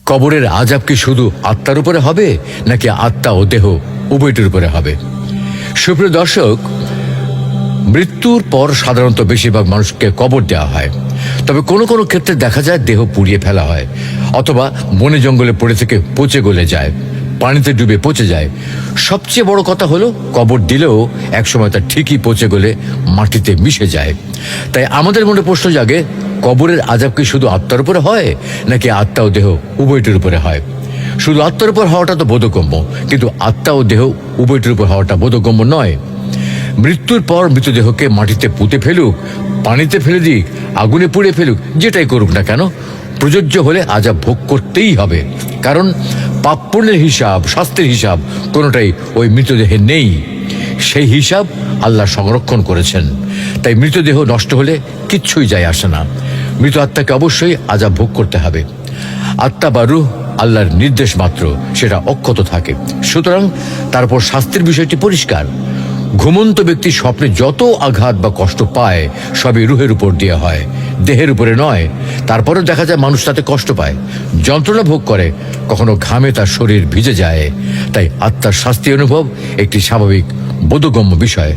কবরের আযাব কি শুধু আত্মার উপরে হবে নাকি আত্মা ও দেহ উভয়টির উপরে হবে? সুপ্রিয় দর্শক, মৃত্যুর পর সাধারণত বেশিরভাগ মানুষকে কবর দেওয়া হয়, তবে কোনো কোনো ক্ষেত্রে দেখা যায় দেহ পুড়িয়ে ফেলা হয়, অথবা বনে জঙ্গলে পড়ে থেকে পচে গলে যায়, পানিতে ডুবে পচে যায়। সবচেয়ে বড় কথা হলো কবর দিলেও একসময় তা ঠিকই পচে গলে মাটিতে মিশে যায়। তাই আমাদের মনে প্রশ্ন জাগে, কবরের আযাব কি শুধু আত্মার উপরে হয় নাকি আত্মা ও দেহ উভয়টির উপরে হয়? শুধু আত্মার উপর হওয়াটা তো বোধগম্য, কিন্তু আত্মা ও দেহ উভয়টির উপর হওয়াটা বোধগম্য নয়। মৃত্যুর পর মৃতদেহকে মাটিতে পুঁতে ফেলুক, পানিতে ফেলে দিক, আগুনে পুড়ে ফেলুক, যেটাই করুক না কেন, প্রযোজ্য হলে আযাব ভোগ করতেই হবে। কারণ পাপ পুণ্যের হিসাব, শাস্তির হিসাব কোনোটাই ওই মৃতদেহে নেই। সেই হিসাব আল্লাহ সংরক্ষণ করেছেন। তাই মৃতদেহ নষ্ট হলে কিচ্ছুই যায় আসে না। মৃত আত্মাকে অবশ্যই আযাব ভোগ করতে হবে। আত্মা বা রূহ আল্লাহর নির্দেশ মাত্র, সেটা অক্ষত থাকে। সুতরাং তারপর শাস্তির বিষয়টি পরিষ্কার। ঘুমন্ত ব্যক্তি স্বপ্নে যত আঘাত বা কষ্ট পায় সবই রুহের উপর দিয়ে হয়, দেহের উপরে নয়। তারপরেও দেখা যায় মানুষ তাতে কষ্ট পায়, যন্ত্রণা ভোগ করে, কখনো ঘামে তার শরীর ভিজে যায়। তাই আত্মার শাস্তি অনুভব একটি স্বাভাবিক বোধগম্য বিষয়।